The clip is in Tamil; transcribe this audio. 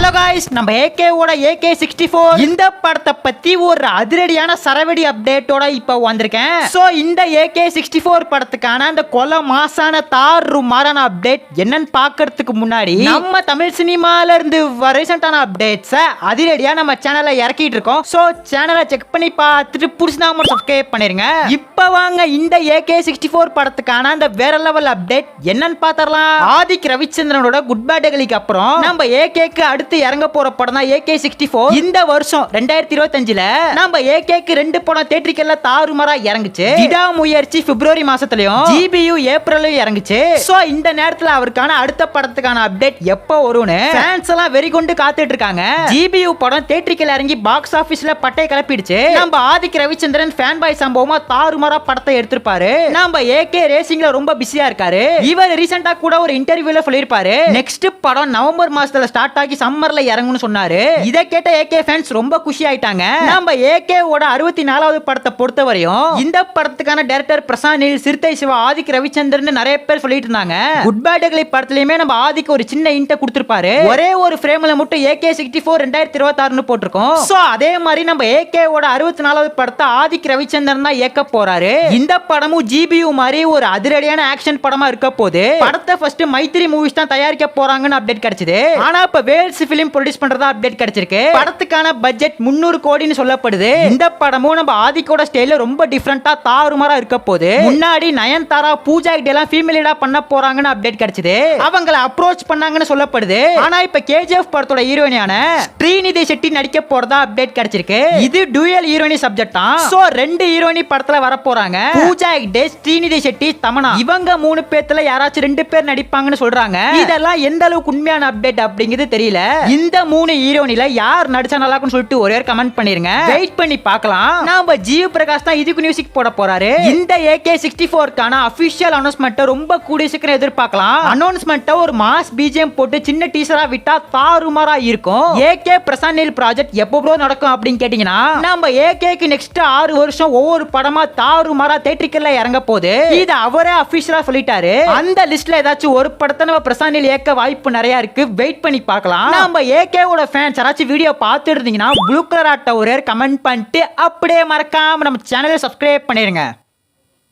ஹலோ गाइस, நம்ம ஏகே ஓட AK64 இந்த படத்தை பத்தி ஒரு அதிரடியான சரவெடி அப்டேட்டோட இப்ப வந்திருக்கேன். சோ இந்த AK64 படத்துக்கான அந்த கொலை மாசான தாறுமாறான அப்டேட் என்னன்னு பார்க்கிறதுக்கு முன்னாடி நம்ம தமிழ் சினிமால இருந்து ரீசன்ட்டான அப்டேட்ஸை அதிரடியா நம்ம சேனல்ல இறக்கிட்டு இருக்கோம். சோ சேனலை செக் பண்ணி பார்த்துட்டு புடிச்சா மட்டும் சப்ஸ்கிரைப் பண்ணிருங்க. இப்ப வாங்க இந்த AK64 படத்துக்கான அந்த வேற லெவல் அப்டேட் என்னன்னு பார்த்தறலாம். ஆதிக் ரவிச்சந்திரனோட குட் பேட் அகலிக்கு அப்புறம் நம்ம ஏகேக்கு அடுத்து இறங்க போற படம் தான் AK64. இந்த வருஷம் 2025ல நம்ம ஏகேக்கு 2 படம் தியேட்டரிக்கல்ல தாறுமாறா இறங்குச்சு. விடாமுயற்சி பிப்ரவரி மாசத்துலயும் GBU ஏப்ரல்ல இறங்குச்சு. சோ இந்த நேரத்துல அவருக்கான அடுத்த படத்துக்கான அப்டேட் எப்ப வரும்னு ஃபேன்ஸ் எல்லாம் வெறி கொண்டு காத்துட்டு இருக்காங்க. GBU படம் தியேட்டரிக்கல்ல இறங்கி பாக்ஸ் ஆபீஸ்ல பட்டை கிளப்பிடுச்சு. நம்ம ஆதிக் ரவிச்சந்திரன் ஃபேன் பாய் சம்பவமா தாறுமாறா படத்தை எடுத்திருப்பாரு. நம்ம AK ரேசிங்ல ரொம்ப பிஸியா இருக்காரு. இவர் ரீசெண்டா கூட ஒரு இன்டர்வியூல சொல்லிருப்பாரு நெக்ஸ்ட் படம் நவம்பர் மாசத்துல ஸ்டார்ட் ஆகி சம்மர்ல இறங்கும்னு சொன்னாரு. இத கேட்ட AK ஃபேன்ஸ் ரொம்ப குஷி ஆயிட்டாங்க. நம்ம AK ஓட 64வது படத்தை பொறுத்தவரையும் இந்த படத்துக்கான டைரக்டர் பிரசாந்த் நீல், சிறுத்தை சிவா, ஆதிக் ரவிச்சந்திரன் நிறைய பேர் சொல்லிட்டு இருந்தாங்க. குட் பேட் அகலி படத்துலயுமே நம்ம ஆதிக் ஒரு சின்ன இன்ட கொடுத்திருப்பாரு. ஒரே ஒரு ஃப்ரேம்ல மட்டும் AK64 2026னு போட்டுருக்கோம். சோ அதே மாதிரி நம்ம AK ஓட 64வது படத்தை ஆதிக் ரவிச்சந்திரன் தான் இயக்க போறாரு. இந்த படமும் GBU மாதிரி ஒரு அதிரடியான ஆக்ஷன் படமா இருக்க போது. படத்தை ஃபர்ஸ்ட் மைத்ரி மூவிஸ் தான் தயாரிக்க போறாங்கன்னு அப்டேட் கிடைச்சது. ஆனா இப்ப வேல்ஸ் பிலிம் ப்ரொடியூஸ் பண்றதா அப்டேட் கிடைச்சிருக்கு. படத்துக்கான பட்ஜெட் 300 கோடின்னு சொல்லப்படுது. இந்த படமும் நம்ம ஆதிக்கோட ஸ்டைல்ல ரொம்ப டிஃபரண்டா தாறுமாறா இருக்க போது. முன்னாடி நயன்தாரா, பூஜா ஹெக்டே எல்லாம் ஃபீமேல் லீடா பண்ண போறாங்கன்னு அப்டேட் கிடைச்சது. அவங்கள அப்ரோச் பண்ணாங்கன்னு சொல்லப்படுது. ஆனா இப்ப KGF படத்தோட ஹீரோயினான ஸ்ரீநிதி செட்டி நடிக்க போறதா அப்டேட் கிடைச்சிருக்கு. இது டூயல் ஹீரோயினி சப்ஜெக்ட்டா. சோ 2 ஹீரோயினி படத்துல வர போறாங்க. பூஜா ஹெக்டே, ஸ்ரீநிதி செட்டி, தமனா இவங்க 3 பேர்ல யாராச்சும் 2 பேர் நடிப்பாங்கன்னு சொல்றாங்க. இதெல்லாம் எந்த அளவுக்கு உண்மையான அப்டேட் அப்படிங்கிறது தெரியல. இந்த 3 ஹீரோயினில யார் நடிச்சா நல்லா இருக்கும்னு சொல்லிட்டு ஒரே கமெண்ட் பண்ணிருங்க. வெயிட் பண்ணி பார்க்கலாம். நாம ஜியு பிரகாஷ் தான் இதுக்கு மியூசிக் போட போறாரு. இந்த AK64க்கான அபிஷியல் அனௌன்ஸ்மென்ட் ரொம்ப கூடிய சீக்கிரம் எதிர்பார்க்கலாம். அனௌன்ஸ்மென்ட் ஒரு மாஸ் BGM போட்டு சின்ன டீசரா விட்டா தாறுமாறா இருக்கும். AK பிரசாந்த் நீல் ப்ராஜெக்ட் எப்போ நடக்கும் அப்படின்னு கேட்டீங்கன்னா நம்ம AKக்கு நெக்ஸ்ட் 6 வருஷம் ஒவ்வொரு படமா தாறுமாறா தியேட்டரிக்கல்ல இறங்க போது. இது அவரே அபிஷியலா சொல்லிட்டாரு. அந்த லிஸ்ட்ல ஏதாச்சும் ஒரு படத்தை நம்ம பிரசாந்த் நீல் இயக்க வாய்ப்பு நிறைய இருக்கு. வெயிட் பண்ணி பார்க்கலாம். நம்ம AK ஓட ஃபேன்ஸ் யாராச்சும் வீடியோ பார்த்துட்டு இருந்தீங்கன்னா ப்ளூ கலர் ஆட்ட ஒரே கமெண்ட் பண்ணிட்டு அப்படியே மறக்காம நம்ம சேனலை சப்ஸ்கிரைப் பண்ணிருங்க.